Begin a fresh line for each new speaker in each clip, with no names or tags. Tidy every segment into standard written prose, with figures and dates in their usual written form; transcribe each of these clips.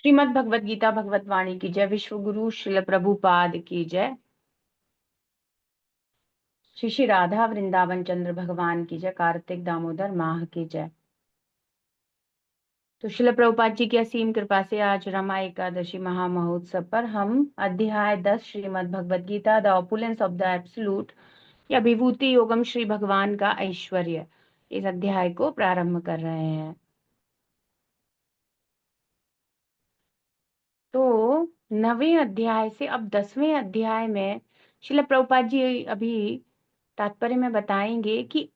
श्रीमद् भगवत गीता भगवत वाणी की जय। विश्व गुरु श्रील प्रभुपाद की जय। श्री श्री राधा वृंदावन चंद्र भगवान की जय। कार्तिक दामोदर माह की जय। तो श्रील प्रभुपाद जी की असीम कृपा से आज रमा एकादशी महामहोत्सव पर हम अध्याय 10 Shrimad Bhagavad Gita the opulence of the absolute या विभूति योगम श्री भगवान का ऐश्वर्य, इस अध्याय को प्रारंभ कर रहे हैं। तो 9वें अध्याय से अब 10वें अध्याय में श्रील प्रभुपाद जी अभी तात्पर्य में बताएंगे कि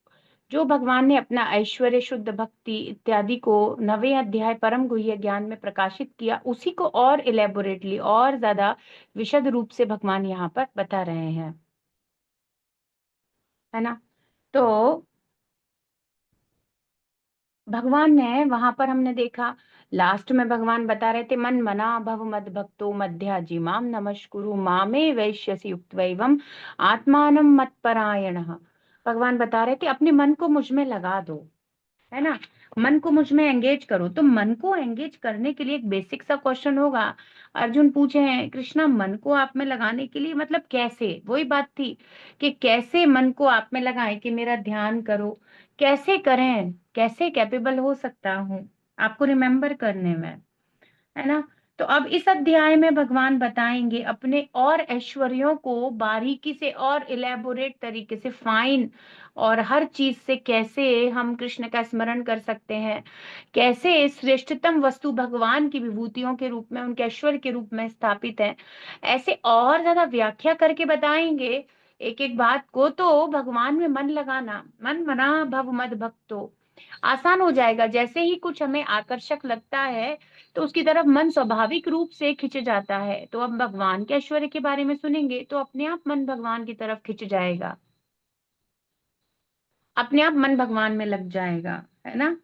जो भगवान ने अपना ऐश्वर्य, शुद्ध भक्ति इत्यादि को 9वें अध्याय परम गुह्य ज्ञान में प्रकाशित किया, उसी को और इलेबोरेटली और ज्यादा विशद रूप से भगवान यहाँ पर बता रहे हैं, है ना। तो भगवान ने वहां पर हमने देखा, लास्ट में भगवान बता रहे थे, मन मना भव मद भक्तो मध्या जीमाम नमस्कुरु मामे वैश्यसि युक्त्वैवम आत्मानं मत्परायण। भगवान बता रहे थे अपने मन को मुझ में लगा दो, है ना। मन को मुझ में एंगेज करो। तो मन को एंगेज करने के लिए एक बेसिक सा क्वेश्चन होगा। अर्जुन पूछे हैं, कृष्णा मन को आप में लगाने के लिए मतलब कैसे? वही बात थी कि कैसे मन को आप में लगाएं कि मेरा ध्यान करो, कैसे करें, कैसे कैपेबल हो सकता हूँ आपको रिमेम्बर करने में, है ना। तो अब इस अध्याय में भगवान बताएंगे अपने और ऐश्वर्यों को बारीकी से और इलेबोरेट तरीके से, फाइन और हर चीज से कैसे हम कृष्ण का स्मरण कर सकते हैं, कैसे श्रेष्ठतम वस्तु भगवान की विभूतियों के रूप में, उनके ऐश्वर्य के रूप में स्थापित है, ऐसे और ज्यादा व्याख्या करके बताएंगे एक एक बात को। तो भगवान में मन लगाना, मन मना भव मद भक्तो, आसान हो जाएगा। जैसे ही कुछ हमें आकर्षक लगता है तो उसकी तरफ मन स्वाभाविक रूप से खिंच जाता है। तो अब भगवान के ऐश्वर्य के बारे में सुनेंगे तो अपने आप मन भगवान की तरफ खिंच जाएगा, अपने आप मन भगवान में लग जाएगा, है ना।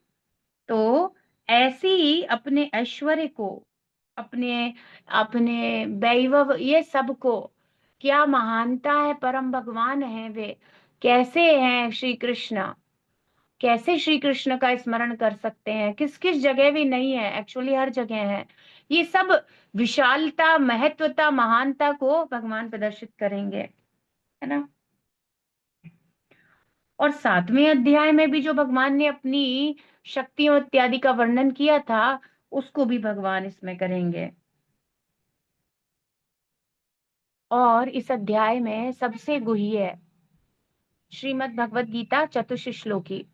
तो ऐसे ही अपने ऐश्वर्य को, अपने अपने वैभव, ये सब को, क्या महानता है, परम भगवान है वे, कैसे हैं श्री कृष्ण, कैसे श्री कृष्ण का स्मरण कर सकते हैं, किस किस जगह भी नहीं है, एक्चुअली हर जगह है। ये सब विशालता, महत्वता, महानता को भगवान प्रदर्शित करेंगे, है ना। और 7वें अध्याय में भी जो भगवान ने अपनी शक्तियों इत्यादि का वर्णन किया था, उसको भी भगवान इसमें करेंगे। और इस अध्याय में सबसे गुह्य श्रीमद् भगवत गीता चतुर्थ श्लोकी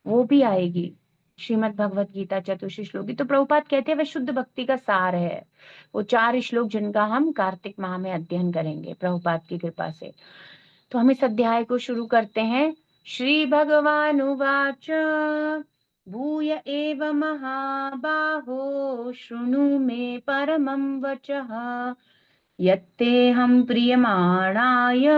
वो भी आएगी। श्रीमद् भगवत गीता चतुर्थ श्लोकी, तो प्रभुपाद कहते हैं वह शुद्ध भक्ति का सार है। वो 4 श्लोक जिनका हम कार्तिक माह में अध्ययन करेंगे प्रभुपाद की कृपा से। तो हम इस अध्याय को शुरू करते हैं। श्री भगवान उवाच भूय एव महाबाहो शृणु मे परमं वचः यत्तेऽहं प्रीयमाणाय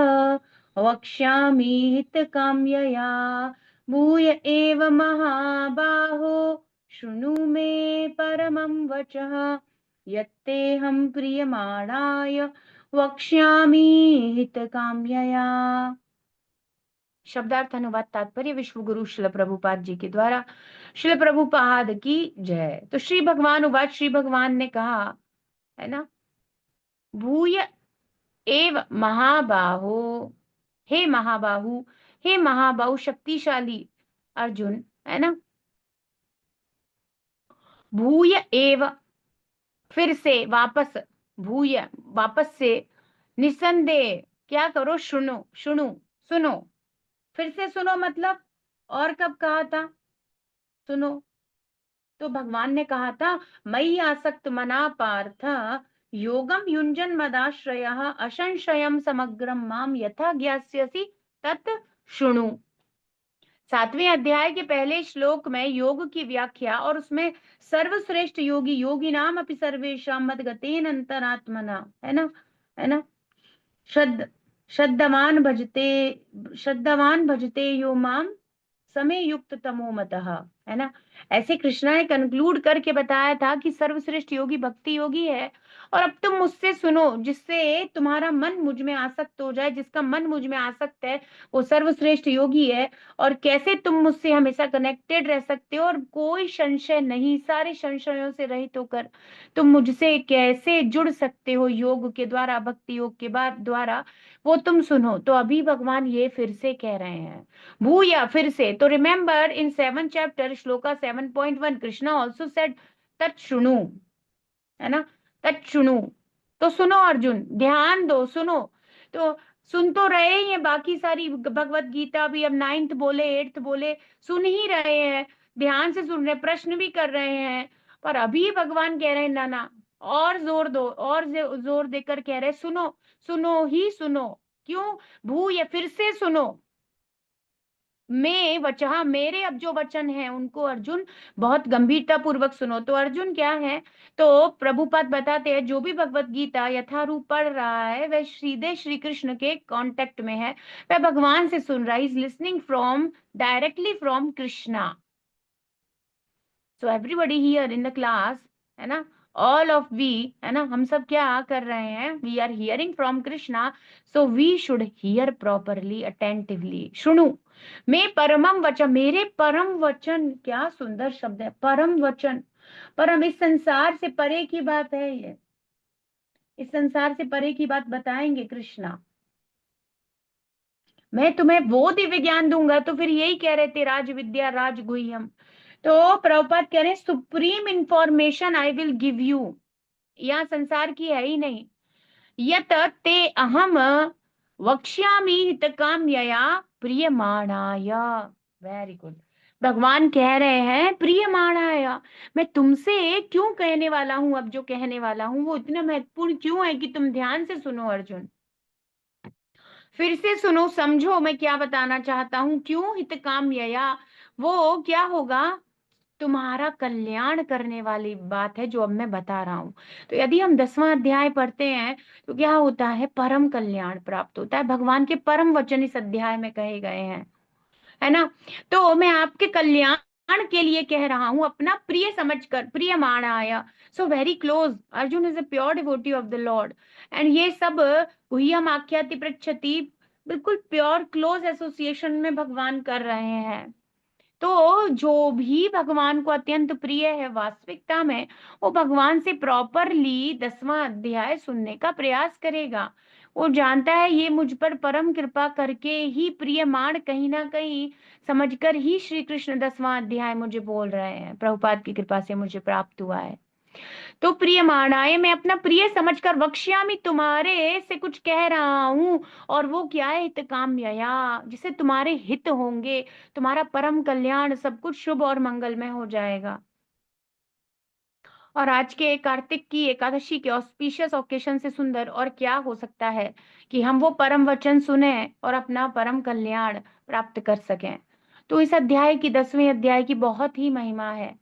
वक्ष्यामि हितकाम्यया। भूय एव महाबाहो शृणु मे परमं वचः यत्तेऽहं प्रीयमाणाय वक्ष्यामि हितकाम्यया। शब्दार्थ अनुवाद तात्पर्य विश्व गुरु श्रील प्रभुपाद जी के द्वारा। श्रील प्रभुपाद की जय। तो श्री भगवान उवाच, श्री भगवान ने कहा, है ना, भूय एव महाबाहो, हे महाबाहु, हे महाबाहु शक्तिशाली अर्जुन, है ना। भूय एव, फिर से वापस, भूय वापस से, निसंदेह क्या करो, सुनो सुनो सुनो, फिर से सुनो मतलब, और कब कहा था, सुनो। तो भगवान ने कहा था, मयि आसक्त मना पार्थ योगम युंजन मदाश्रयः असंशयम समग्रम माम यथा ज्ञास्यसि तत् शृणु। 7वें अध्याय के पहले श्लोक में योग की व्याख्या, और उसमें सर्वश्रेष्ठ योगी, योगी नाम अपि सर्वेषां मद्गतेन अंतरात्मना, है ना, है ना। श्रद्ध श्रद्धवान भजते, श्रद्धवान भजते यो माम समे युक्त तमो मतः। है ना। ऐसे कृष्णा ने कंक्लूड करके बताया था कि सर्वश्रेष्ठ योगी भक्ति योगी है। और अब तुम मुझसे सुनो, जिससे तुम्हारा मन मुझ में आसक्त हो जाए, जिसका मन मुझ में आसक्त है वो सर्वश्रेष्ठ योगी है। और कैसे तुम मुझसे हमेशा कनेक्टेड रह सकते हो और कोई संशय नहीं, सारे संशयों से रहित होकर तुम मुझसे कैसे जुड़ सकते हो योग के द्वारा, भक्ति योग के बाद द्वारा, वो तुम सुनो। तो अभी भगवान ये फिर से कह रहे हैं भूया, फिर से। तो remember in 7 chapter shloka 7.1 Krishna also said तत्शृणु, है ना, तत्शृणु। तो सुनो अर्जुन, ध्यान दो, सुनो। तो सुन तो रहे ही हैं, बाकी सारी भगवत गीता भी, अब 9th बोले 8th बोले, सुन ही रहे हैं, ध्यान से सुन रहे, प्रश्न भी कर रहे हैं। पर अभी भगवान कह रहे हैं ना ना, और जोर दो, और जोर देकर कह रहे हैं, सुनो, सुनो ही सुनो। क्यों? भू या फिर से सुनो। मैं वचहा, मेरे अब जो वचन है उनको अर्जुन बहुत गंभीरता पूर्वक सुनो। तो अर्जुन क्या है, तो प्रभुपाद बताते हैं जो भी भगवत गीता यथारूप पढ़ रहा है वह सीधे श्री कृष्ण के कांटेक्ट में है, वह भगवान से सुन रहा है, is listening from, directly from Krishna. So everybody here in the class, है ना, ऑल ऑफ वी, है ना, हम सब क्या कर रहे हैं, we are hearing from Krishna. So we should hear properly, attentively. सुनो, मैं परमम वचन, मेरे परम वचन, क्या सुंदर शब्द है, परम वचन। परम, इस संसार से परे की बात है ये, इस संसार से परे की बात बताएंगे कृष्णा। मैं तुम्हें वो दिव्य ज्ञान दूंगा। तो फिर यही कह रहे थे, राज विद्या राज गुह्यम। तो प्रभुपाद कह रहे हैं supreme information I will give you, यहाँ संसार की है ही नहीं। यत ते अहम वक्ष्यामि हितकाम्यया प्रियमाणाय। Very good. भगवान कह रहे हैं प्रियमाणाय, मैं तुमसे क्यों कहने वाला हूं, अब जो कहने वाला हूं वो इतना महत्वपूर्ण क्यों है कि तुम ध्यान से सुनो अर्जुन, फिर से सुनो, समझो मैं क्या बताना चाहता हूं। क्यों? हित काम यया, वो क्या होगा, तुम्हारा कल्याण करने वाली बात है जो अब मैं बता रहा हूं। तो यदि हम 10वां अध्याय पढ़ते हैं तो क्या होता है, परम कल्याण प्राप्त होता है, भगवान के परम वचन इस अध्याय में कहे गए हैं, है ना। तो मैं आपके कल्याण के लिए कह रहा हूं, अपना प्रिय समझकर, प्रिय माणाय, so very close, Arjuna is a pure devotee of the lord. And ये सब गुह्यम आख्याति पृच्छति, बिल्कुल प्योर क्लोज एसोसिएशन में भगवान कर रहे हैं। तो जो भी भगवान को अत्यंत प्रिय है वास्तविकता में, वो भगवान से प्रॉपरली 10वां अध्याय सुनने का प्रयास करेगा। वो जानता है ये मुझ पर परम कृपा करके ही प्रियमाण, कहीं ना कहीं समझकर ही श्री कृष्ण 10वां अध्याय मुझे बोल रहे हैं, प्रभुपाद की कृपा से मुझे प्राप्त हुआ है। तो प्रिय मानाए, मैं अपना प्रिय समझकर वक्ष्यामि, तुम्हारे से कुछ कह रहा हूं। और वो क्या है, हित काम्यया, जिससे तुम्हारे हित होंगे, तुम्हारा परम कल्याण, सब कुछ शुभ और मंगलमय हो जाएगा। और आज के कार्तिक की एकादशी के ऑस्पिशियस ओकेशन से सुंदर और क्या हो सकता है कि हम वो परम वचन सुने और अपना परम कल्याण प्राप्त कर सकें। तो इस अध्याय की, 10वें अध्याय की बहुत ही महिमा है।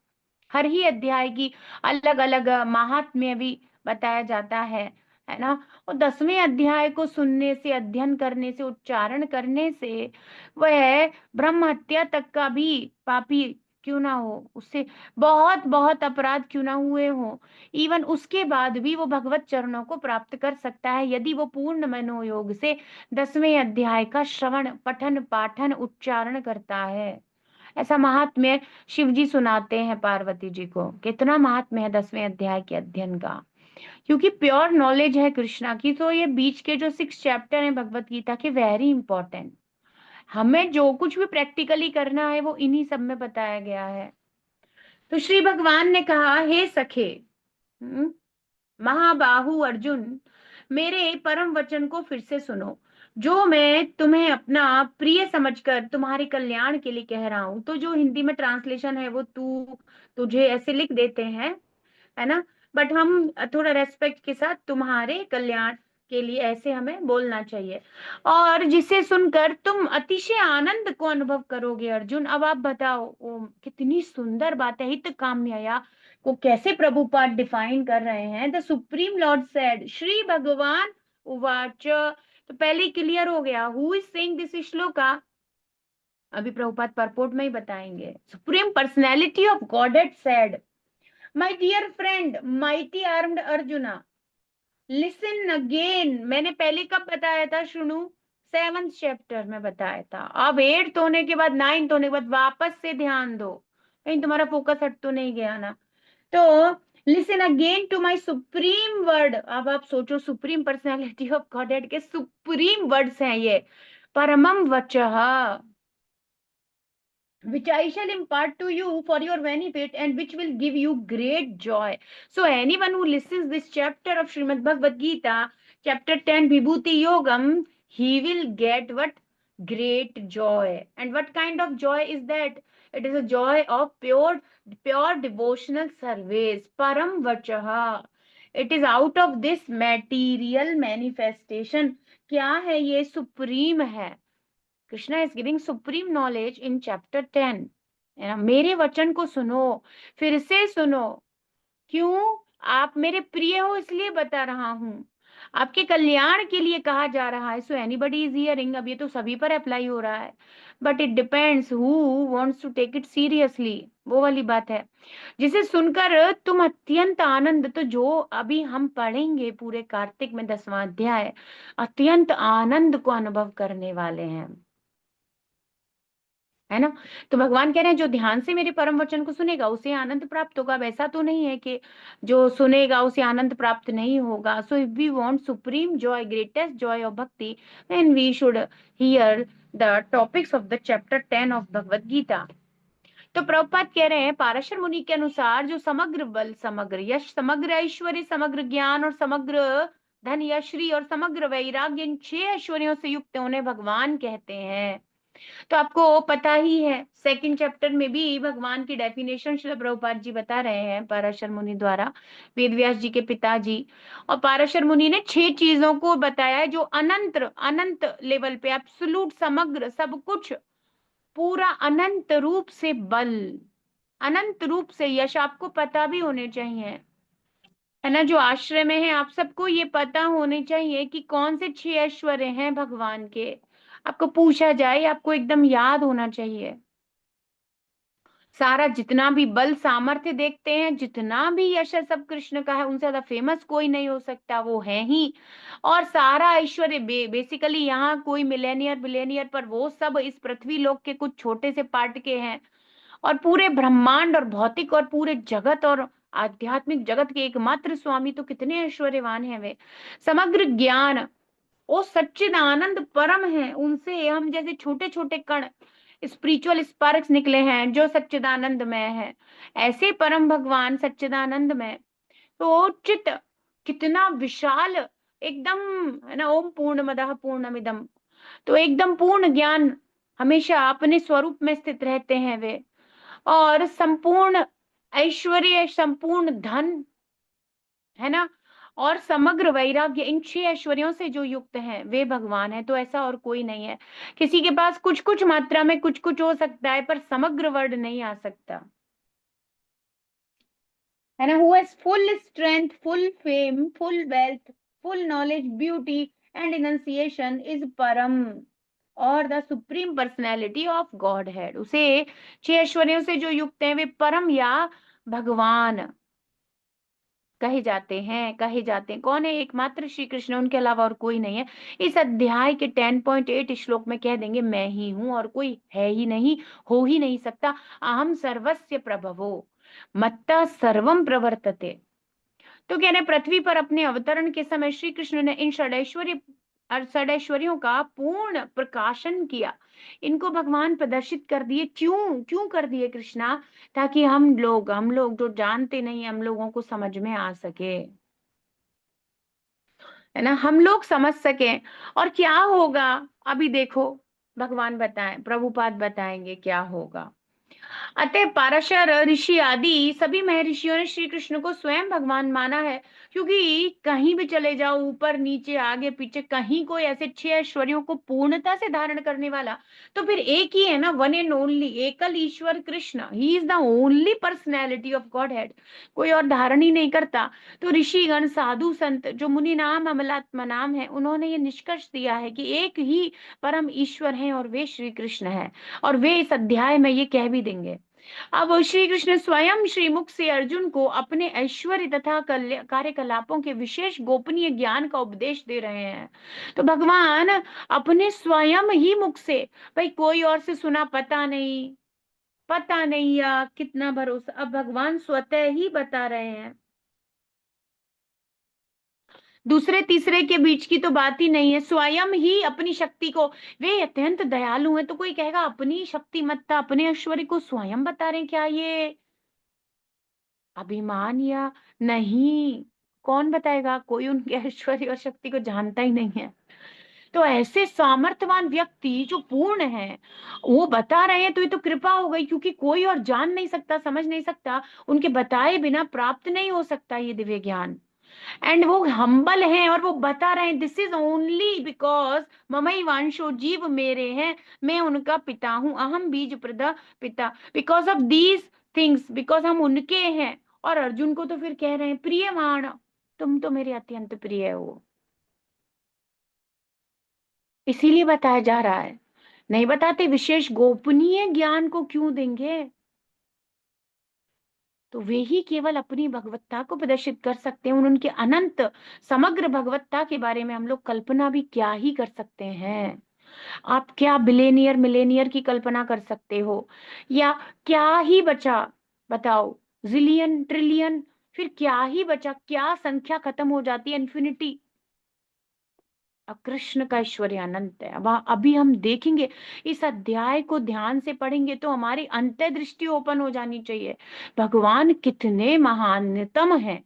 हर ही अध्याय की अलग अलग महात्म्य भी बताया जाता है ना। और 10वें अध्याय को सुनने से, अध्ययन करने से, उच्चारण करने से वह ब्रह्म हत्या तक का भी पापी क्यों ना हो, उससे बहुत बहुत अपराध क्यों ना हुए हो, इवन उसके बाद भी वो भगवत चरणों को प्राप्त कर सकता है यदि वो पूर्ण मनोयोग से 10वें अध्याय का श्रवण, पठन, पाठन, उच्चारण करता है। ऐसा महात्म्य शिव जी सुनाते हैं पार्वती जी को, कितना महात्म्य है 10वें अध्याय के अध्ययन का, क्योंकि प्योर नॉलेज है कृष्णा की। तो ये बीच के जो 6 चैप्टर हैं भगवत गीता के, वेरी इंपॉर्टेंट। हमें जो कुछ भी प्रैक्टिकली करना है वो इन्हीं सब में बताया गया है। तो श्री भगवान ने कहा, हे सखे, महाबाहु अर्जुन, मेरे परम वचन को फिर से सुनो, जो मैं तुम्हें अपना प्रिय समझकर तुम्हारे कल्याण के लिए कह रहा हूं। तो जो हिंदी में ट्रांसलेशन है वो तू, तुझे ऐसे लिख देते हैं, है ना, बट हम थोड़ा रेस्पेक्ट के साथ तुम्हारे कल्याण के लिए ऐसे हमें बोलना चाहिए, और जिसे सुनकर तुम अतिशय आनंद को अनुभव करोगे अर्जुन। अब आप बताओ, ओ कितनी सुंदर बात है, हित काम्यया को कैसे प्रभुपाद डिफाइन कर रहे हैं। The supreme lord said, Shri भगवान उवाच। तो पहले क्लियर हो गया who is saying this shloka, अभी प्रभुपाद परपोर्ट में ही बताएंगे। Supreme personality of godhead said, my dear friend mighty armed Arjuna, listen again. मैंने पहले कब बताया था शुणु? 7th चैप्टर में बताया था। अब 8th होने के बाद, 9th होने के बाद वापस से ध्यान दो, कहीं तुम्हारा फोकस हट तो नहीं गया ना। तो listen again to my supreme word. अब आप सोचो, सुप्रीम पर्सनैलिटी ऑफ गॉडहेड के सुप्रीम वर्ड्स हैं ये, परमम वचः, which I shall impart to you for your benefit and which will give you great joy. So anyone who listens this chapter of Srimad Bhagavad Gita, chapter 10, Vibhuti Yogam, he will get what? Great joy. And what kind of joy is that? It is a joy of pure devotional service. Param Vachaha. It is out of this material manifestation. क्या है ये? Supreme है। Krishna is giving supreme knowledge in chapter 10, है ना। मेरे वचन को सुनो, फिर से सुनो। क्यों? आप मेरे प्रिय हो इसलिए बता रहा हूं, आपके कल्याण के लिए कहा जा रहा है। So anybody is hearing. अब ये तो सभी पर अप्लाई हो रहा है, but it depends who wants to take it seriously. वो वाली बात है जिसे सुनकर तुम अत्यंत आनंद, तो जो अभी हम पढ़ेंगे पूरे कार्तिक में 10वां अध्याय, अत्यंत आनंद को अनुभव करने वाले हैं, है ना। तो भगवान कह रहे हैं जो ध्यान से मेरे परम वचन को सुनेगा उसे आनंद प्राप्त होगा। अब ऐसा तो नहीं है कि जो सुनेगा उसे आनंद प्राप्त नहीं होगा। So if we want supreme joy, greatest joy of bhakti, then we should hear the topics of the chapter 10 of Bhagavad Gita. तो प्रभुपाद कह रहे हैं पाराशर मुनि के अनुसार जो समग्र बल, समग्र यश, समग्र ऐश्वर्य, समग्र ज्ञान और समग्र धन, यश्री और समग्र वैराग्य, इन 6 ऐश्वर्यों से युक्त उन्हें भगवान कहते हैं। तो आपको पता ही है, 2nd चैप्टर में भी भगवान की डेफिनेशन श्रील प्रभुपाद जी बता रहे हैं पाराशर मुनि द्वारा, वेद व्यास जी के पिताजी। और पाराशर मुनि ने 6 चीजों को बताया है जो अनंत अनंत लेवल पे, एब्सोल्यूट, समग्र, सब कुछ, पूरा अनंत रूप से बल, अनंत रूप से यश। आपको पता भी होने चाहिए, है ना, जो आश्रय में है आप सबको ये पता होने चाहिए कि कौन से 6 ऐश्वर्य हैं भगवान के। आपको पूछा जाए, आपको एकदम याद होना चाहिए। सारा जितना भी बल सामर्थ्य देखते हैं, जितना भी यश है, सब कृष्ण का है। उनसे ज्यादा फेमस कोई नहीं हो सकता, वो है ही। और सारा ऐश्वर्य बेसिकली यहाँ कोई मिलेनियर बिलेनियर, पर वो सब इस पृथ्वी लोक के कुछ छोटे से पार्ट के हैं। और पूरे ब्रह्मांड और भौतिक और पूरे जगत और आध्यात्मिक जगत के एकमात्र स्वामी, तो कितने ऐश्वर्यवान हैं वे। समग्र ज्ञान, वो सच्चिदानंद परम है, उनसे हम जैसे छोटे छोटे कण, स्पिरिचुअल स्पार्क्स निकले हैं जो सच्चिदानंद में है, ऐसे परम भगवान सच्चिदानंद में। तो चित कितना विशाल एकदम, है ना। ओम पूर्णमदः पूर्णमिदम, तो एकदम पूर्ण ज्ञान, हमेशा अपने स्वरूप में स्थित रहते हैं वे। और संपूर्ण ऐश्वर्य, संपूर्ण धन, है ना, और समग्र वैराग्य, इन 6 ऐश्वर्यों से जो युक्त हैं वे भगवान है। तो ऐसा और कोई नहीं है। किसी के पास कुछ कुछ मात्रा में कुछ कुछ हो सकता है, पर समग्र वर्ड नहीं आ सकता, है ना। Who has full strength, full fame, full wealth, full knowledge, beauty and enunciation is परम, और the supreme personality of God head. उसे 6 ऐश्वर्यों से जो युक्त है वे परम या भगवान कहे जाते हैं। कौन है? एकमात्र श्री कृष्ण, उनके अलावा और कोई नहीं है। इस अध्याय के 10.8 श्लोक में कह देंगे मैं ही हूं और कोई है ही नहीं, हो ही नहीं सकता। अहम सर्वस्य प्रभवो मत्ता सर्वम प्रवर्तते। तो कह रहे पृथ्वी पर अपने अवतरण के समय श्री कृष्ण ने इन षडैश्वर्यों का पूर्ण प्रकाशन किया। इनको भगवान प्रदर्शित कर दिए। क्यों क्यों कर दिए कृष्णा? ताकि हम लोग जो जानते नहीं, हम लोगों को समझ में आ सके, है ना, हम लोग समझ सकें। और क्या होगा अभी देखो, भगवान बताएं, प्रभुपाद बताएंगे क्या होगा। अतः पाराशर ऋषि आदि सभी महर्षियों ने श्री कृष्ण को स्वयं भगवान माना है, क्योंकि कहीं भी चले जाओ, ऊपर नीचे आगे पीछे, कहीं कोई ऐसे 6 ऐश्वर्यों को पूर्णता से धारण करने वाला तो फिर एक ही है ना, वन एंड ओनली, एकल ईश्वर Krishna, he is the only personality of godhead, कोई और धारण ही नहीं करता। तो ऋषिगण, साधु संत, जो मुनि नाम अमलात्मा नाम है, उन्होंने ये निष्कर्ष दिया है कि एक ही परम ईश्वर है और वे श्री कृष्ण है। और वे इस अध्याय में ये कह भी देंगे। अब श्री कृष्ण स्वयं श्रीमुख से अर्जुन को अपने ऐश्वर्य तथा कार्यकलापों के विशेष गोपनीय ज्ञान का उपदेश दे रहे हैं। तो भगवान अपने स्वयं ही मुख से, भाई कोई और से सुना पता नहीं, पता नहीं या कितना भरोसा, अब भगवान स्वतः ही बता रहे हैं। दूसरे तीसरे के बीच की तो बात ही नहीं है, स्वयं ही अपनी शक्ति को, वे अत्यंत दयालु हैं। तो कोई कहेगा अपनी शक्तिमत्ता, अपने ऐश्वर्य को स्वयं बता रहे हैं, क्या ये अभिमान या नहीं? कौन बताएगा? कोई उनके ऐश्वर्य और शक्ति को जानता ही नहीं है। तो ऐसे सामर्थ्यवान व्यक्ति जो पूर्ण है, वो बता रहे हैं, तो ये तो कृपा हो गई, क्योंकि कोई और जान नहीं सकता, समझ नहीं सकता, उनके बताए बिना प्राप्त नहीं हो सकता ये दिव्य ज्ञान। एंड वो हम्बल हैं और वो बता रहे हैं, दिस इज ओनली बिकॉज ममई वांशो, जीव मेरे हैं, मैं उनका पिता हूं, अहम बीज प्रदा पिता, because of these things, because हम उनके हैं। और अर्जुन को तो फिर कह रहे हैं प्रियमान, तुम तो मेरे अत्यंत प्रिय हो, इसीलिए बताया जा रहा है। नहीं बताते विशेष गोपनीय ज्ञान को क्यों देंगे? तो वे ही केवल अपनी भगवत्ता को प्रदर्शित कर सकते हैं। उनके अनंत समग्र भगवत्ता के बारे में हम लोग कल्पना भी क्या ही कर सकते हैं। आप क्या बिलेनियर मिलेनियर की कल्पना कर सकते हो? या क्या ही बचा, बताओ, जिलियन ट्रिलियन, फिर क्या ही बचा, क्या संख्या खत्म हो जाती है, इन्फिनिटी। अब कृष्ण का ऐश्वर्य अनंत है। अब अभी हम देखेंगे, इस अध्याय को ध्यान से पढ़ेंगे तो हमारी अंतर्दृष्टि ओपन हो जानी चाहिए, भगवान कितने महानतम हैं।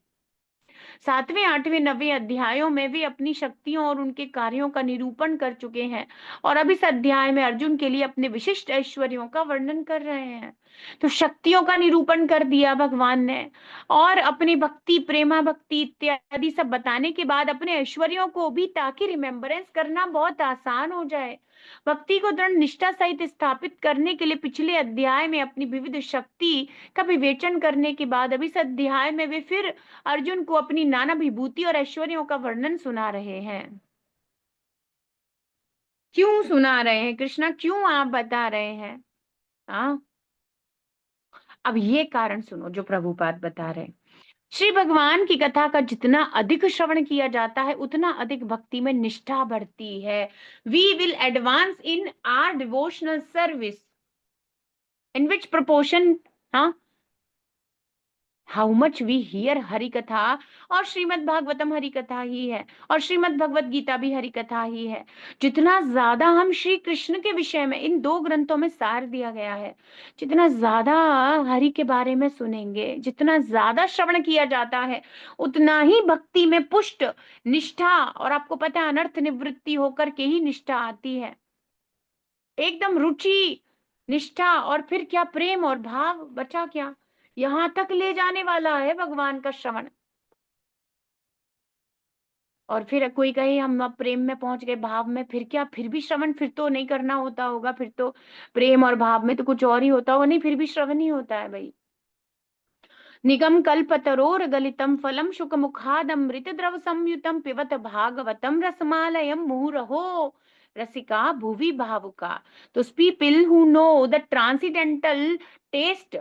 7वें 8वें 9वें अध्यायों में भी अपनी शक्तियों और उनके कार्यों का निरूपण कर चुके हैं, और अब इस अध्याय में अर्जुन के लिए अपने विशिष्ट ऐश्वर्यों का वर्णन कर रहे हैं। तो शक्तियों का निरूपण कर दिया भगवान ने, और अपनी भक्ति, प्रेमा भक्ति इत्यादि सब बताने के बाद अपने ऐश्वर्यों को भी, ताकि रिमेम्बरेंस करना बहुत आसान हो जाए। भक्ति को दृढ़ निष्ठा सहित स्थापित करने के लिए पिछले अध्याय में अपनी विविध शक्ति का विवेचन करने के बाद अब इस अध्याय में वे फिर अर्जुन को अपनी नाना विभूति और ऐश्वर्यों का वर्णन सुना रहे हैं। क्यों सुना रहे हैं कृष्णा, क्यों आप बता रहे हैं? हाँ, अब ये कारण सुनो जो प्रभुपाद बता रहे हैं। श्री भगवान की कथा का जितना अधिक श्रवण किया जाता है, उतना अधिक भक्ति में निष्ठा बढ़ती है। We will advance in our devotional service, in which proportion, हाँ, how much we hear Hari katha. और श्रीमद् भागवतम हरि कथा ही है, और श्रीमद् भगवत गीता भी हरि कथा ही है। जितना ज्यादा हम श्री कृष्ण के विषय में, इन दो ग्रंथों में सार दिया गया है, जितना ज्यादा हरि के बारे में सुनेंगे, जितना ज्यादा श्रवण किया जाता है, उतना ही भक्ति में पुष्ट निष्ठा, और आपको पता है अनर्थ निवृत्ति होकर के ही निष्ठा आती है, एकदम रुचि, निष्ठा, और फिर क्या, प्रेम और भाव, बचा क्या, यहां तक ले जाने वाला है भगवान का श्रवण। और फिर कोई कहे हम अब प्रेम में पहुंच गए, भाव में, फिर क्या, फिर भी श्रवण फिर तो नहीं करना होता होगा, फिर तो प्रेम और भाव में तो कुछ और ही होता होगा, नहीं फिर भी श्रवण ही होता है भाई। निगम कल्पतरोर गलितम फलम शुक मुखादमृत द्रव संयुतम पिबत भागवतम रसमालयम मुहुरहो रसिका भुवि भावुका। तो people who know the transcendental taste,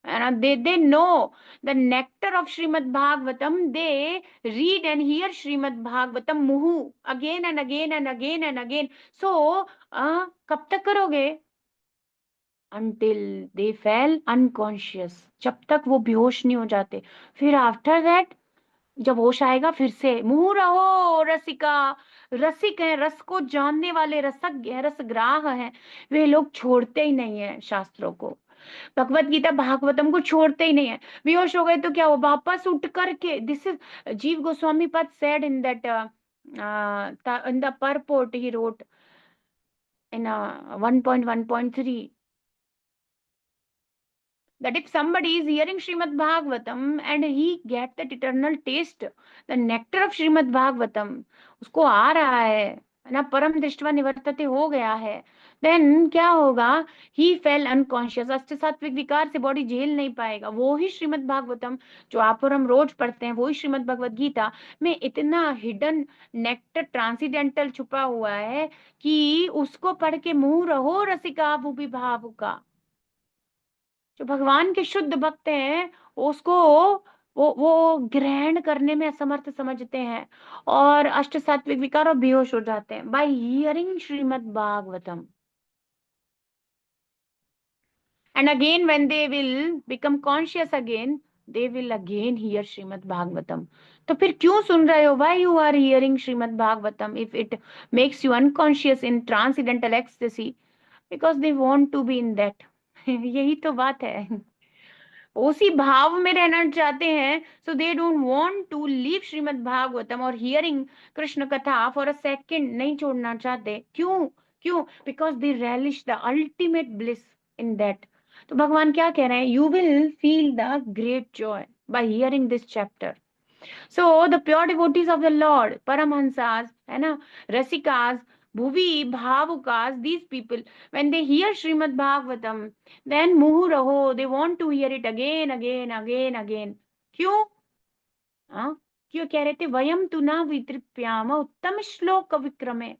they know the nectar of Srimad Bhagavatam, they read and hear Srimad Bhagavatam muhu again and again and again and again. So कब तक करोगे? until they fell unconscious, जब तक वो बेहोश नहीं हो जाते। फिर आफ्टर दैट, जब होश आएगा, फिर से मुंह रहो रसिका, रसिक है, रस को जानने वाले, रसज्ञ है, रसग्राह है, वे लोग छोड़ते ही नहीं है शास्त्रों को, भगवत गीता भागवतम को छोड़ते ही नहीं है। बेहोश हो गए तो क्या हो, वापस उठ करके, दिस इज जीव गोस्वामी पद said in that, in the purport he wrote in 1.1.3, that if somebody is hearing Srimad Bhagavatam and he get that eternal taste, the nectar of Srimad Bhagavatam, उसको आ रहा है ना, परम दृष्टवा निवर्तते हो गया है, देन क्या होगा, ही फेल अनकॉन्शियस, अष्ट सात्विक विकार से बॉडी झेल नहीं पाएगा। वो ही श्रीमद् भागवतम जो आप और हम रोज पढ़ते हैं, वो ही श्रीमद् भगवत गीता में इतना हिडन नेक्टर ट्रांसीडेंटल छुपा हुआ है कि उसको पढ़ के मुंह रहो रसिका भूपि भावुका। जो भगवान के शुद्ध भक्त हैं उसको वो ग्रहण करने में असमर्थ समझते हैं और अष्ट सात्विक विकार और बेहोश हो जाते हैं bye hearing Shrimad Bhagavatam. And again, when they will become conscious again, they will again hear Srimad Bhagavatam. तो फिर क्यों सुन रहे हो? Why you are hearing Srimad Bhagavatam if it makes you unconscious in transcendental ecstasy? Because they want to be in that. यही तो बात है, उसी भाव में रहना चाहते हैं। So they don't want to leave Shrimad Bhagavatam और hearing कृष्ण कथा for a second, नहीं छोड़ना चाहते। क्यों? क्यों? Because they relish the ultimate bliss in that. तो भगवान क्या कह रहे हैं? You will feel the great joy by hearing this chapter. So the pure devotees of the Lord, Paramhansas, है ना, Rasikas, Bhuvi, Bhavukas, these people, when they hear Srimad Bhagavatam, then muhu raho, they want to hear it again, again, again, again. क्यों? हाँ, क्यों कह रहे थे? वयम तु न वितृप्याम उत्तम श्लोक विक्रमे।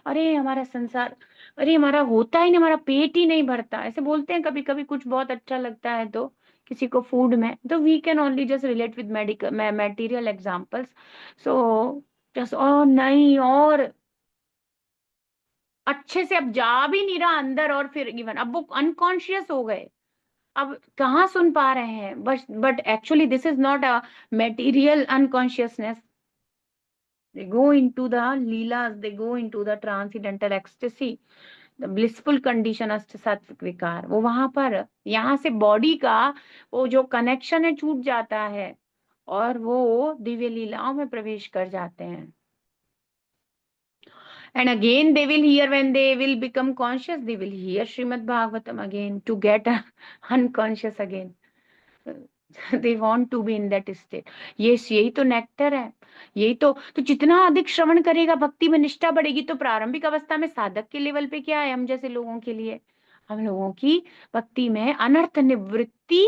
अरे हमारा संसार, अरे हमारा होता ही नहीं, हमारा पेट ही नहीं भरता। ऐसे बोलते हैं कभी कभी, कुछ बहुत अच्छा लगता है तो किसी को फूड में, तो we can only just relate with medical material examples. So just और नहीं, और अच्छे से अब जा भी नहीं रहा अंदर, और फिर इवन अब वो अनकॉन्शियस हो गए, अब कहाँ सुन पा रहे हैं। But actually this is not a material unconsciousness. They go into the leelas, they go into the transcendental ecstasy, the blissful condition अष्ट सात्विक विकार, वो वहां पर, यहाँ से बॉडी का वो जो कनेक्शन है छूट जाता है और वो दिव्य लीलाओं में प्रवेश कर जाते हैं। And again they will hear, when they will become conscious, they will hear Srimad Bhagavatam again to get unconscious again. They want to be in that state. Yes, यही तो नेक्टर है, यही तो जितना अधिक श्रवण करेगा, भक्ति में निष्ठा बढ़ेगी। तो प्रारंभिक अवस्था में साधक के लेवल पे क्या है, हम जैसे लोगों के लिए, हम लोगों की भक्ति में अनर्थ निवृत्ति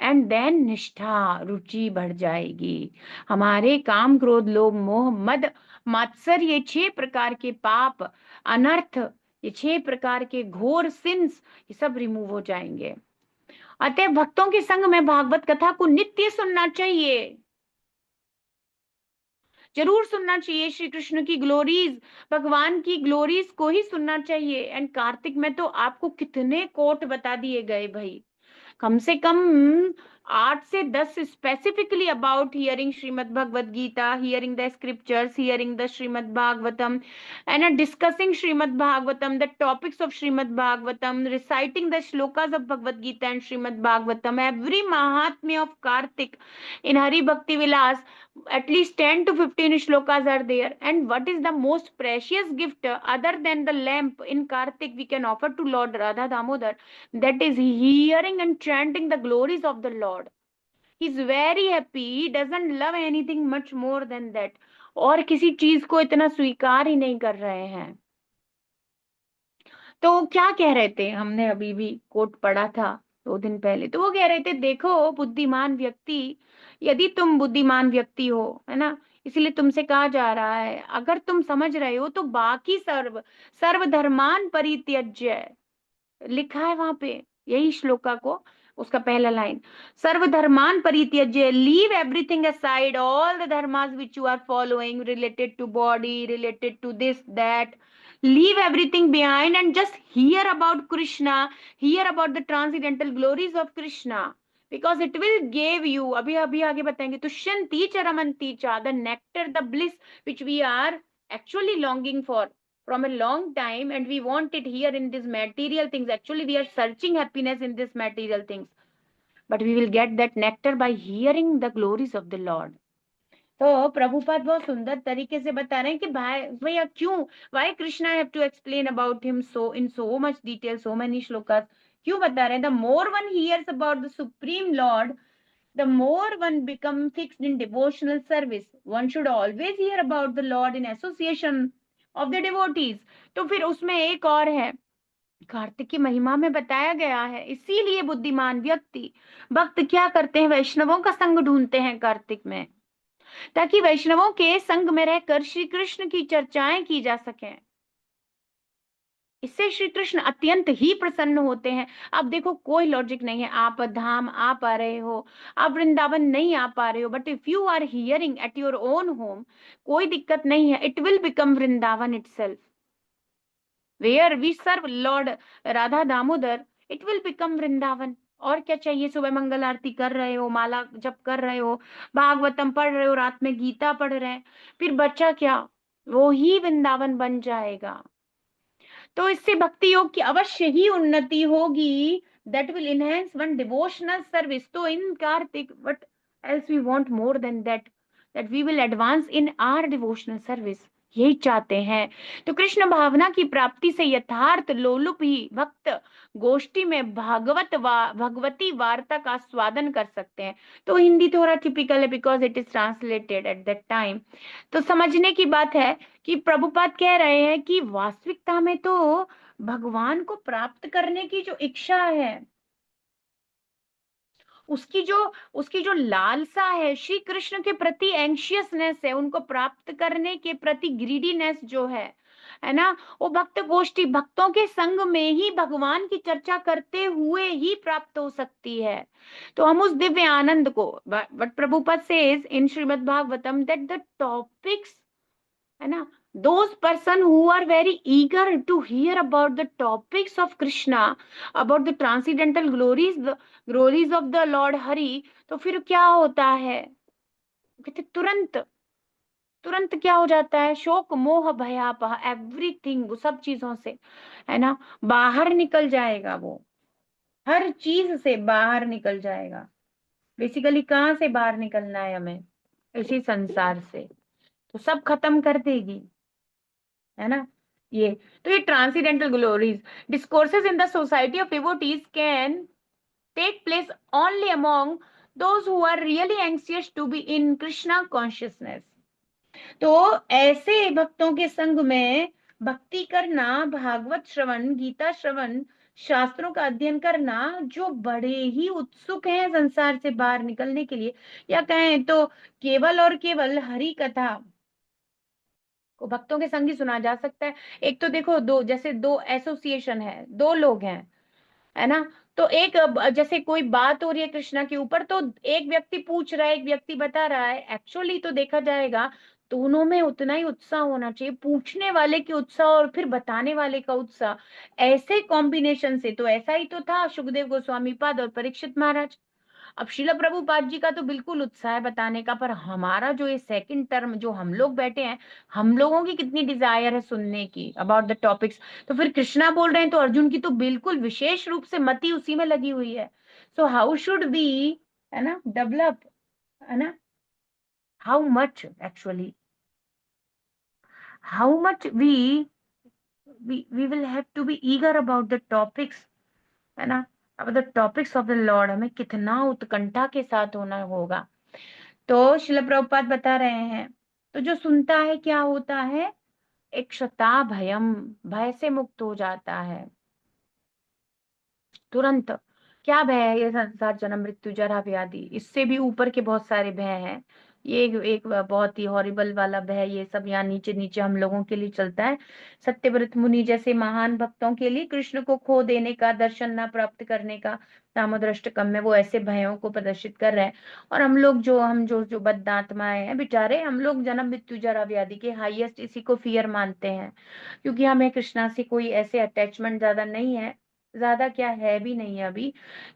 एंड देन निष्ठा, रुचि बढ़ जाएगी। हमारे काम क्रोध लोभ मोह मद मात्सर, ये 6 प्रकार के पाप अनर्थ, ये 6 प्रकार के घोर सिंस, ये सब रिमूव हो जाएंगे। अतः भक्तों के संग में भागवत कथा को नित्य सुनना चाहिए, जरूर सुनना चाहिए। श्री कृष्ण की ग्लोरीज, भगवान की ग्लोरीज को ही सुनना चाहिए। एंड कार्तिक में तो आपको कितने कोट बता दिए गए भाई, कम से कम 8 से 10 specifically about hearing Shrimad Bhagavad Gita, hearing the scriptures, hearing the Shrimad Bhagavatam and discussing Shrimad Bhagavatam, the topics of Shrimad Bhagavatam, reciting the shlokas of Bhagavad Gita and Shrimad Bhagavatam, every mahatmya of Kartik in Hari Bhakti Vilas, at least 10 to 15 shlokas are there. And what is the most precious gift other than the lamp in Kartik we can offer to Lord Radha Damodar? That is hearing and chanting the glories of the Lord. He is very happy. He doesn't love anything much more than that. और किसी चीज को इतना स्वीकार ही नहीं कर रहे हैं। तो क्या कह रहे थे, हमने अभी भी कोट पढ़ा था 2 दिन पहले, तो वो कह रहे थे, देखो बुद्धिमान व्यक्ति, यदि तुम बुद्धिमान व्यक्ति हो, है ना, इसलिए तुमसे कहा जा रहा है, अगर तुम समझ रहे हो तो बाकी सर्वधर्मान परित्यज्य, लिखा है वहां पे यही श्लोका को, उसका पहला लाइन, सर्वधर्मान परित्यज्य, leave everything aside, all the dharmas which you are following related to body, related to this that, leave everything behind and just hear about Krishna, hear about the transcendental glories of Krishna, because it will give you, अभी अभी आगे बताएंगे, तुष्यंती च रमन्ती च, the nectar, the bliss which we are actually longing for from a long time, and we want it here in these material things. Actually we are searching happiness in these material things, but we will get that nectar by hearing the glories of the Lord. तो प्रभुपाद बहुत सुंदर तरीके से बता रहे हैं कि भाई भैया क्यों, why Krishna have to explain about him so in so much detail, so many shlokas, क्यों बता रहे हैं? The more one hears about the supreme lord, the more one become fixed in devotional service. One should always hear about the Lord in association of the devotees. तो फिर उसमें एक और है, कार्तिक की महिमा में बताया गया है, इसीलिए बुद्धिमान व्यक्ति भक्त क्या करते हैं, वैष्णवों का संग ढूंढते हैं कार्तिक में, ताकि वैष्णवों के संग में रहकर श्री कृष्ण की चर्चाएं की जा सकें। इससे श्री कृष्ण अत्यंत ही प्रसन्न होते हैं। अब देखो कोई लॉजिक नहीं है, आप धाम आ पा रहे हो, आप वृंदावन नहीं आ पा रहे हो, but if you are hearing at your own home, कोई दिक्कत नहीं है, it will become Vrindavan itself. Where we serve lord Radha Damodar, it will become Vrindavan. और क्या चाहिए? सुबह मंगल आरती कर रहे हो, माला जप कर रहे हो, भागवतम पढ़ रहे हो, रात में गीता पढ़ रहे हैं, फिर बचा क्या? वो ही वृंदावन बन जाएगा। तो इससे भक्ति योग की अवश्य ही उन्नति होगी। That will enhance one devotional service. तो in Kartik what else we want more than that, that we will advance in our devotional service, यही चाहते हैं। तो कृष्ण भावना की प्राप्ति से यथार्थ लोलुप ही भक्त गोष्ठी में भगवती वार्ता का स्वादन कर सकते हैं। तो हिंदी थोड़ा टिपिकल है because it is translated at that time. तो समझने की बात है कि प्रभुपाद कह रहे हैं कि वास्तविकता में तो भगवान को प्राप्त करने की जो इच्छा है, उसकी जो लालसा है, श्री कृष्ण के प्रति एंशियसनेस है, उनको प्राप्त करने के प्रति ग्रीडीनेस जो है ना, वो भक्त गोष्ठी भक्तों के संग में ही भगवान की चर्चा करते हुए ही प्राप्त हो सकती है। तो हम उस दिव्य आनंद को, but Prabhupada says in Shrimad Bhagavatam that the topics, है ना, those person who are very eager to hear about the topics of Krishna, about the transcendental glories of the Lord Hari, तो फिर क्या होता है? कहते तुरंत तुरंत क्या हो जाता है? शोक मोह भयापह, एवरीथिंग, वो सब चीजों से, है ना, बाहर निकल जाएगा। वो हर चीज से बाहर निकल जाएगा। बेसिकली कहाँ से बाहर निकलना है हमें? इसी संसार से। तो सब खत्म कर देगी, है ना ये। तो ये transcendental glories discourses in the society of devotees can take place only among those who are really anxious to be in Krishna consciousness. तो ऐसे भक्तों के संग में भक्ति करना, भागवत श्रवण, गीता श्रवण, शास्त्रों का अध्ययन करना, जो बड़े ही उत्सुक हैं संसार से बाहर निकलने के लिए, या कहें तो केवल और केवल हरि कथा को भक्तों के संग ही सुना जा सकता है। एक तो देखो, दो जैसे दो एसोसिएशन है, दो लोग हैं, है ना, तो एक जैसे कोई बात हो रही है कृष्णा के ऊपर, तो एक व्यक्ति पूछ रहा है, एक व्यक्ति बता रहा है, एक्चुअली तो देखा जाएगा दोनों में उतना ही उत्साह होना चाहिए, पूछने वाले की उत्साह और फिर बताने वाले का उत्साह। ऐसे कॉम्बिनेशन से तो ऐसा ही तो था सुखदेव गोस्वामी पाद और परीक्षित महाराज। अब शिला प्रभुपाद जी का तो बिल्कुल उत्साह है बताने का, पर हमारा जो ये सेकंड टर्म जो हम लोग बैठे हैं, हम लोगों की कितनी डिजायर है सुनने की अबाउट द टॉपिक्स। तो फिर कृष्णा बोल रहे हैं तो अर्जुन की तो बिल्कुल विशेष रूप से मति उसी में लगी हुई है। सो हाउ शुड बी, है ना, डेवलप, है ना, how much actually, how much we will have to be eager about the topics, है ना, अब the topics of the lord, हमें कितना उत्कंठा के साथ होना होगा। तो शिल प्रभुपाद बता रहे हैं, तो जो सुनता है क्या होता है? एक क्षता भयम, भय से मुक्त हो जाता है तुरंत। क्या भय है? ये संसार, जन्म मृत्यु जरा व्याधि, इससे भी ऊपर के बहुत सारे भय हैं। ये एक बहुत ही हॉरिबल वाला भय, ये सब यहाँ नीचे नीचे हम लोगों के लिए चलता है। सत्यव्रत मुनि जैसे महान भक्तों के लिए कृष्ण को खो देने का, दर्शन न प्राप्त करने का, दामोदराष्टकम में वो ऐसे भयों को प्रदर्शित कर रहे हैं। और हम लोग जो हम जो जो बदआत्माएं हैं बेचारे, हम लोग जन्म मृत्यु जरा व्याधि के हाईएस्ट इसी को फियर मानते हैं, क्योंकि हमें कृष्णा से कोई ऐसे अटैचमेंट ज्यादा नहीं है, ज्यादा क्या है भी नहीं है अभी।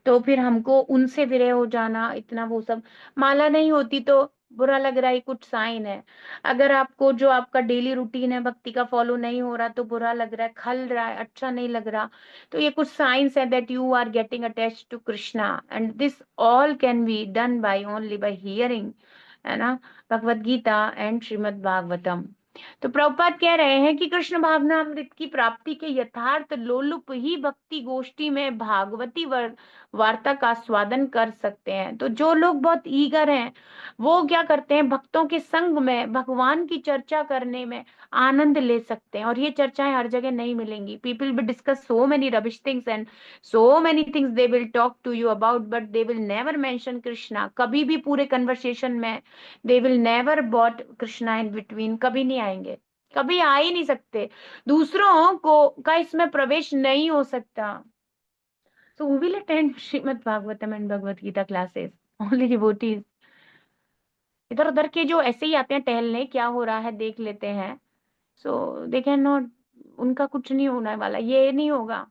तो फिर हमको उनसे विरह हो जाना, इतना वो सब, माला नहीं होती तो बुरा लग रहा है, कुछ साइन है। अगर आपको जो आपका डेली रूटीन है भक्ति का फॉलो नहीं हो रहा तो बुरा लग रहा है, खल रहा है, अच्छा नहीं लग रहा, तो ये कुछ साइंस है that you are getting attached to Krishna. And this all can be done by only by hearing, है ना, भगवत गीता एंड श्रीमद् भागवतम। तो प्रभुपाद कह रहे हैं कि कृष्ण भावनामृत की प्राप्ति के यथार्थ लोलुप ही भक्ति गोष्ठी में भागवती वार्ता का स्वादन कर सकते हैं। तो जो लोग बहुत ईगर हैं वो क्या करते हैं, भक्तों के संग में भगवान की चर्चा करने में आनंद ले सकते हैं। और ये चर्चाएं हर जगह नहीं मिलेंगी। People will discuss so many rubbish things and so many things they will talk to you about, but they will never mention Krishna. कभी भी पूरे कन्वर्सेशन में they will never bought Krishna in between, कभी नहीं आएंगे, कभी आ ही नहीं सकते। दूसरों को का इसमें प्रवेश नहीं हो सकता। So who will attend Srimad Bhagavatam and Bhagavad Gita classes? Only devotees. इधर उधर के जो ऐसे ही आते हैं टहलने, क्या हो रहा है देख लेते हैं, सो दे कैन नॉट, उनका कुछ नहीं होने वाला, ये नहीं होगा,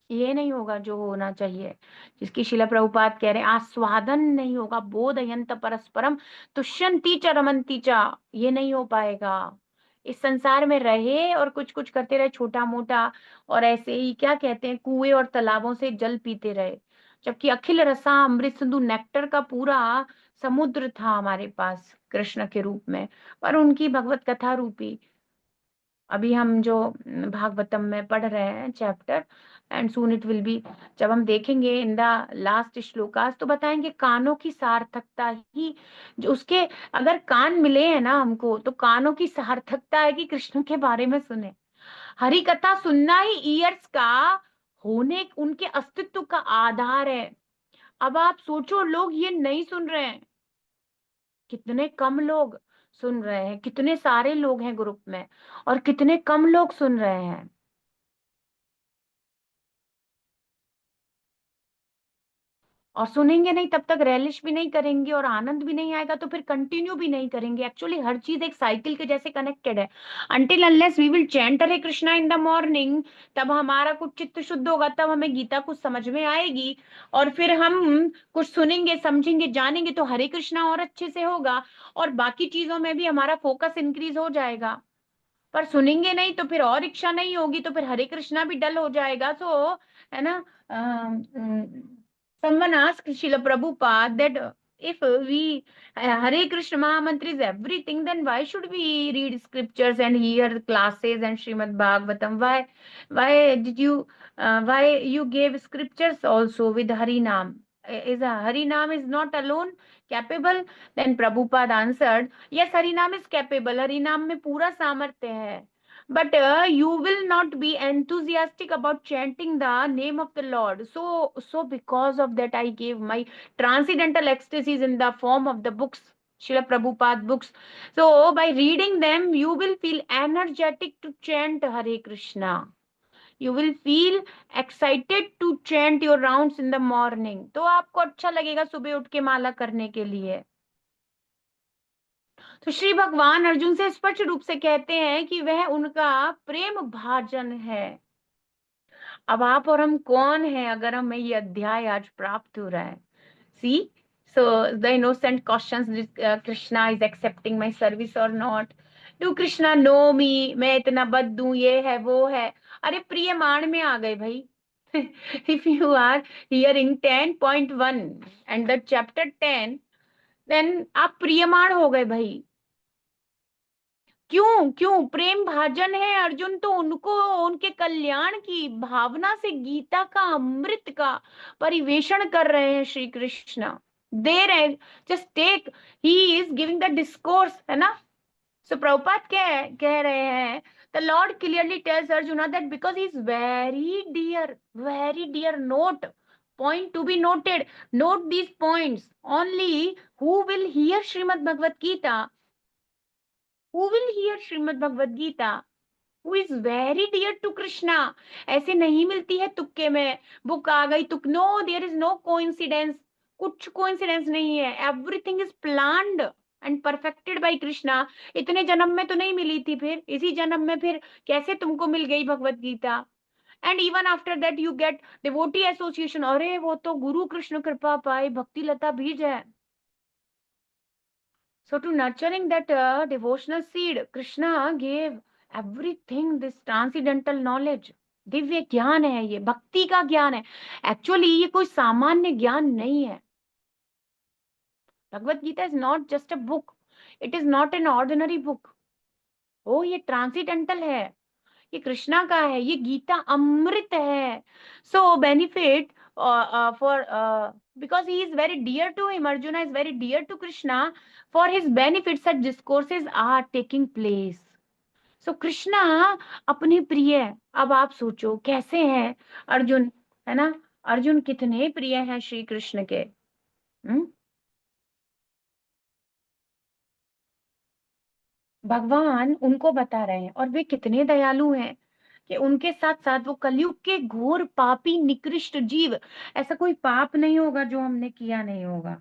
ये नहीं होगा जो होना चाहिए, जिसकी शिला प्रभुपाद कह रहे हैं आस्वादन नहीं होगा। बोधयंत परस्परम तुष्यंती च रमंती च, ये नहीं हो पाएगा। इस संसार में रहे और कुछ कुछ करते रहे छोटा मोटा, और ऐसे ही क्या कहते हैं कुएं और तालाबों से जल पीते रहे, जबकि अखिल रसा अमृत सिंधु नेक्टर का पूरा समुद्र था हमारे पास कृष्ण के रूप में। पर उनकी भगवत कथा रूपी, अभी हम जो भागवतम में पढ़ रहे हैं chapter, and soon it will be, जब हम देखेंगे इन द लास्ट श्लोकास तो बताएंगे कानों की सार्थकता ही, जो उसके अगर कान मिले हैं ना हमको, तो कानों की सार्थकता है कि कृष्ण के बारे में सुने। हरि कथा सुनना ही ईयर्स का होने, उनके अस्तित्व का आधार है। अब आप सोचो लोग ये नहीं सुन रहे हैं, कितने कम लोग सुन रहे हैं, कितने सारे लोग हैं ग्रुप में और कितने कम लोग सुन रहे हैं। और सुनेंगे नहीं तब तक रेलिश भी नहीं करेंगे और आनंद भी नहीं आएगा, तो फिर कंटिन्यू भी नहीं करेंगे। एक्चुअली हर चीज एक साइकिल के जैसे कनेक्टेड है। Until unless we will chant Hare Krishna in the morning, तब हमारा कुछ चित्त शुद्ध होगा, तब हमें गीता कुछ समझ में आएगी, और फिर हम कुछ सुनेंगे समझेंगे जानेंगे तो हरे कृष्णा और अच्छे से होगा, और बाकी चीजों में भी हमारा फोकस इंक्रीज हो जाएगा। पर सुनेंगे नहीं तो फिर और इच्छा नहीं होगी, तो फिर हरे कृष्णा भी डल हो जाएगा। सो है ना, someone asked Srila Prabhupada that if we Hare Krishna Mahamantra is everything, then why should we read scriptures and hear classes and Srimad Bhagavatam? Why did you why you gave scriptures also with Hari Nam? Is a Hari Nam is not alone capable? Then Prabhupada answered, yes, Hari Nam is capable. Hari Nam में पूरा सामर्थ्य है. But you will not be enthusiastic about chanting the name of the Lord. So because of that, I gave my transcendental ecstasies in the form of the books, Srila Prabhupada books. So by reading them, you will feel energetic to chant Hare Krishna. You will feel excited to chant your rounds in the morning. तो आपको अच्छा लगेगा सुबह उठ के माला करने के लिए। तो श्री भगवान अर्जुन से स्पष्ट रूप से कहते हैं कि वह उनका प्रेम भाजन है। अब आप और हम कौन है अगर हमें ये अध्याय आज प्राप्त हो रहा है। See, so the innocent questions, Krishna is accepting my service or not, do Krishna know me, मैं इतना बद्दू, ये है वो है। अरे प्रियमाण में आ गए भाई। If you are hearing 10.1 and the chapter 10, देन आप प्रियमाण हो गए भाई। क्यों क्यों प्रेम भाजन है अर्जुन, तो उनको उनके कल्याण की भावना से गीता का अमृत का परिवेषण कर रहे हैं श्री कृष्ण, दे रहे, just take, he is giving the discourse, है ना। सो प्रभुपाद कह रहे हैं, the lord clearly tells Arjuna that because he is very dear, note point to be noted, note these points, only who will hear Srimad Bhagavad Gita, who will hear Srimad Bhagavad Gita, who is very dear to Krishna. ऐसे नहीं मिलती है तुक्के में, book आ गई तुक, no, there is no coincidence, कुछ कोइंसिडेंस नहीं है, everything is planned and perfected by Krishna. इतने जन्म में तो नहीं मिली थी, फिर इसी जन्म में फिर कैसे तुमको मिल गई Bhagavat Gita. And even after that you get devotee association, अरे वो तो गुरु कृष्ण कृपा पाए भक्ति लता बीज है। So to nurturing that devotional seed, Krishna gave everything, this transcendental knowledge. Divya ज्ञान है, ये भक्ति का ज्ञान है। एक्चुअली ये कोई सामान्य ज्ञान नहीं है। Bhagavat Gita is not just a book, it is not an ordinary book. ओ ये ट्रांसिडेंटल है, ये कृष्णा का है, ये गीता अमृत है। सो benefit for because he is very dear to him, Arjuna is very dear to Krishna, for his benefit such discourses are taking place. So Krishna अपने प्रिय, अब आप सोचो कैसे हैं अर्जुन, है ना, अर्जुन कितने प्रिय हैं श्री कृष्ण के। भगवान उनको बता रहे हैं और वे कितने दयालु हैं कि उनके साथ साथ वो कलयुग के घोर पापी निकृष्ट जीव, ऐसा कोई पाप नहीं होगा जो हमने किया नहीं होगा।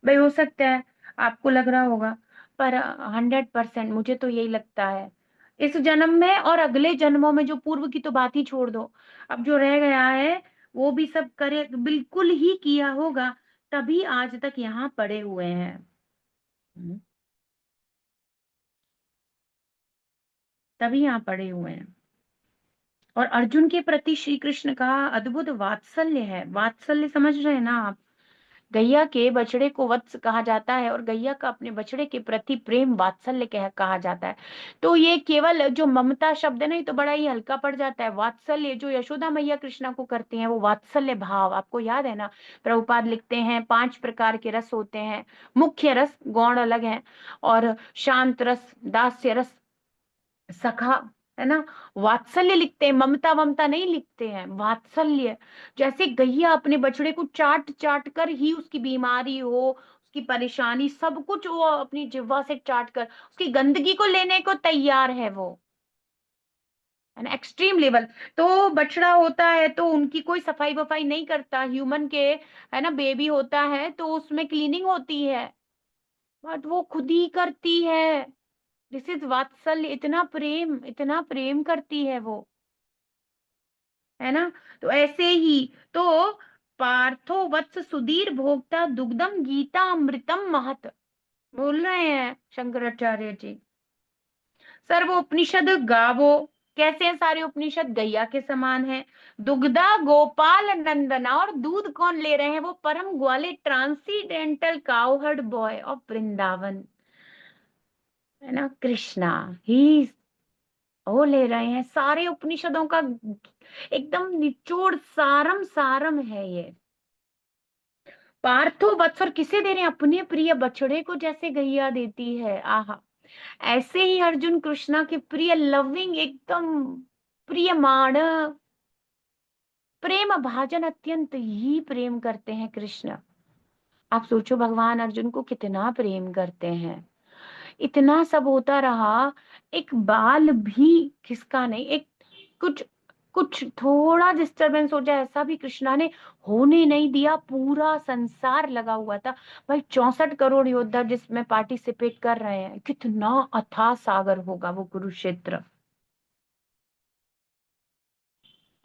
भाई हो सकता है आपको लग रहा होगा, पर 100% मुझे तो यही लगता है इस जन्म में और अगले जन्मों में, जो पूर्व की तो बात ही छोड़ दो, अब जो रह गया है वो भी सब करे बिल्कुल ही किया होगा, तभी आज तक यहाँ पड़े हुए हैं। हम्म, तभी यहाँ पड़े हुए हैं। और अर्जुन के प्रति श्री कृष्ण का अद्भुत वात्सल्य है। वात्सल्य समझ रहे हैं ना आप? गैया के बछड़े को वत्स कहा जाता है और गैया का अपने बछड़े के प्रति प्रेम वात्सल्य कहा जाता है। तो ये केवल जो ममता शब्द है ना, ये तो बड़ा ही हल्का पड़ जाता है। वात्सल्य जो यशोदा मैया कृष्णा को करती हैं वो वात्सल्य भाव, आपको याद है ना, प्रभुपाद लिखते हैं 5 प्रकार के रस होते हैं। मुख्य रस गौण अलग है, और शांत रस, दास्य रस, सखा, है ना, वात्सल्य लिखते हैं, ममता ममता नहीं लिखते हैं, वात्सल्य। जैसे गैया अपने बछड़े को चाट चाट कर ही, उसकी बीमारी हो, उसकी परेशानी, सब कुछ वो अपनी जिह्वा से चाट कर उसकी गंदगी को लेने को तैयार है वो, है ना, एक्सट्रीम लेवल। तो बछड़ा होता है तो उनकी कोई सफाई वफाई नहीं करता, ह्यूमन के, है ना, बेबी होता है तो उसमें क्लीनिंग होती है, बट वो खुद ही करती है। दिस इज वात्सल्य, इतना प्रेम करती है वो, है ना। तो ऐसे ही, तो पार्थो वत्स सुधीर भोक्ता दुग्धम गीता अमृतम महत, बोल रहे हैं शंकराचार्य जी। सर्व उपनिषद गावो, कैसे हैं सारे उपनिषद? गैया के समान है। दुग्धा गोपाल नंदना, और दूध कौन ले रहे हैं? वो परम ग्वाले transcendental cowherd boy of Vrindavan, है ना, कृष्णा। ही, वो ले रहे हैं सारे उपनिषदों का, एकदम निचोड़ सारम सारम है ये। पार्थो वत्स, और किसे दे रहे हैं? अपने प्रिय बछड़े को, जैसे गैया देती है, आहा, ऐसे ही अर्जुन कृष्णा के प्रिय, लविंग, एकदम प्रियमाण, प्रेम भाजन, अत्यंत ही प्रेम करते हैं कृष्ण। आप सोचो भगवान अर्जुन को कितना प्रेम करते हैं। इतना सब होता रहा, एक बाल भी खिसका नहीं, एक कुछ कुछ थोड़ा डिस्टरबेंस हो जाए ऐसा भी कृष्णा ने होने नहीं दिया। पूरा संसार लगा हुआ था भाई, 64 करोड़ योद्धा जिसमें पार्टिसिपेट कर रहे हैं, कितना अथाह सागर होगा वो कुरुक्षेत्र।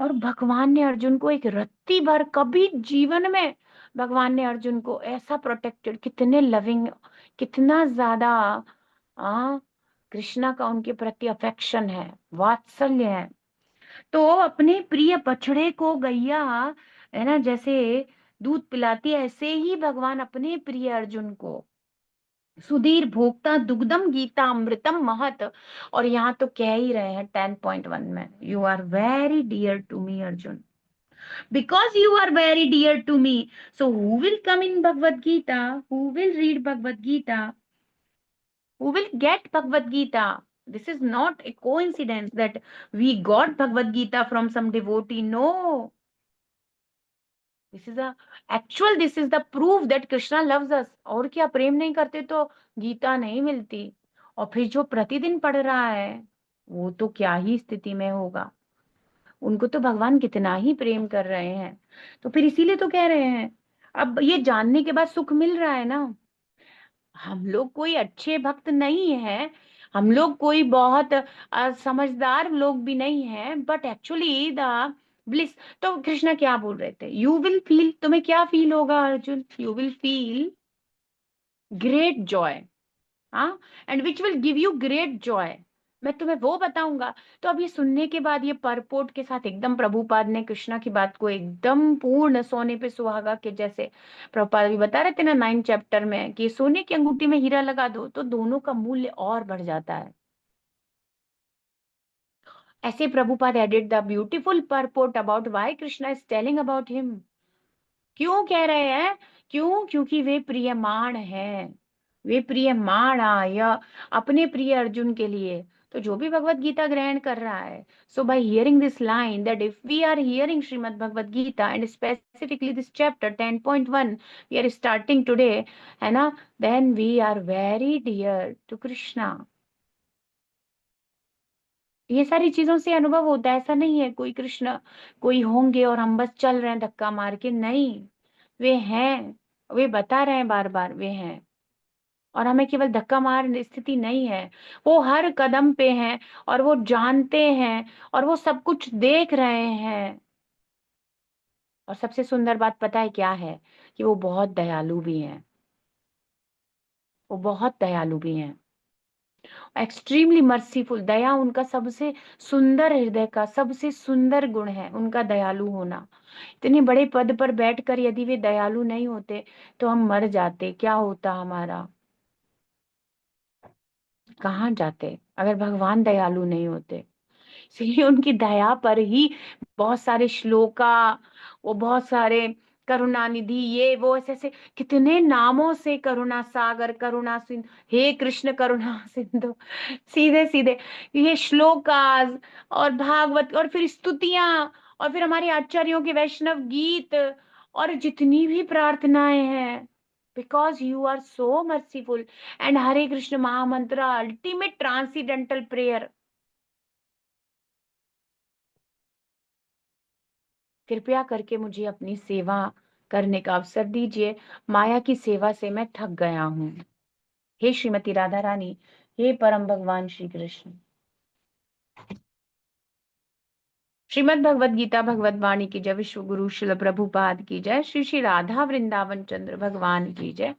और भगवान ने अर्जुन को एक रत्ती भर, कभी जीवन में भगवान ने अर्जुन को ऐसा प्रोटेक्टेड, कितने लविंग, कितना ज्यादा आ कृष्णा का उनके प्रति अफेक्शन है, वात्सल्य है। तो अपने प्रिय बछड़े को गैया, है ना, जैसे दूध पिलाती है, ऐसे ही भगवान अपने प्रिय अर्जुन को सुधीर भोक्ता दुग्धम गीता अमृतम महत। और यहाँ तो कह ही रहे हैं 10.1 में, you are very dear to me Arjun, because you are very dear to me, so who will come in Bhagavad Gita, who will read Bhagavad Gita, who will get Bhagavad Gita. This is not a coincidence that we got Bhagavad Gita from some devotee. No, this is a actual, this is the proof that Krishna loves us. और क्या, प्रेम नहीं करते तो गीता नहीं मिलती। और फिर जो प्रतिदिन पढ़ रहा है वो तो क्या ही स्थिति में होगा, उनको तो भगवान कितना ही प्रेम कर रहे हैं। तो फिर इसीलिए तो कह रहे हैं, अब ये जानने के बाद सुख मिल रहा है ना। हम लोग कोई अच्छे भक्त नहीं है, हम लोग कोई बहुत समझदार लोग भी नहीं है, बट एक्चुअली द ब्लिस। तो कृष्णा क्या बोल रहे थे? यू विल फील, तुम्हें क्या फील होगा Arjun? You will feel great joy, हाँ, and which will give you great joy. मैं तुम्हें वो बताऊंगा। तो अब ये सुनने के बाद, ये परपोट के साथ एकदम प्रभुपाद ने कृष्णा की बात को एकदम पूर्ण सोने पे सुहागा के जैसे, प्रभुपाद भी बता रहे थे ना 9 चैप्टर में, कि सोने की अंगूठी में हीरा लगा दो तो दोनों का मूल्य और बढ़ जाता है। ऐसे Prabhupada added the beautiful purport about why Krishna is telling about him. क्यों कह रहे हैं? क्यों? क्योंकि वे प्रियमाण है, वे प्रियमाण आय अपने प्रिय अर्जुन के लिए। तो जो भी भगवत गीता ग्रहण कर रहा है, so by hearing this line, that if we are hearing Shrimad Bhagavad Gita and specifically this chapter 10.1 we are starting today, है ना, then we are very dear to Krishna. ये सारी चीजों से अनुभव होता है, ऐसा नहीं है कोई कृष्ण कोई होंगे और हम बस चल रहे हैं धक्का मार के, नहीं। वे हैं, वे बता रहे हैं बार बार, वे हैं। और हमें केवल धक्का मार स्थिति नहीं है, वो हर कदम पे हैं, और वो जानते हैं, और वो सब कुछ देख रहे हैं। और सबसे सुंदर बात पता है क्या है? कि वो बहुत दयालु भी हैं, वो बहुत दयालु भी हैं, एक्सट्रीमली मर्सीफुल। दया उनका सबसे सुंदर हृदय का सबसे सुंदर गुण है, उनका दयालु होना। इतने बड़े पद पर बैठकर यदि वे दयालु नहीं होते तो हम मर जाते, क्या होता हमारा, कहाँ जाते अगर भगवान दयालु नहीं होते। इसलिए उनकी दया पर ही बहुत सारे श्लोका, वो बहुत सारे करुणा निधि, ये वो ऐसे ऐसे कितने नामों से, करुणा सागर, करुणा सिंधु, हे कृष्ण करुणा सिंधु, सीधे सीधे ये श्लोकास, और भागवत, और फिर स्तुतियां, और फिर हमारे आचार्यों के वैष्णव गीत, और जितनी भी प्रार्थनाएं हैं, because you are so merciful. And Hare Krishna mahamantra ultimate transcendental prayer. कृपया करके मुझे अपनी सेवा करने का अवसर दीजिए, माया की सेवा से मैं थक गया हूँ। हे श्रीमती राधा रानी, हे परम भगवान श्री कृष्ण। श्रीमद् भगवद गीता भगवत वाणी की जय। विश्व गुरु शिल प्रभुपाद की जय। श्री श्री राधा वृंदावन चंद्र भगवान की जय।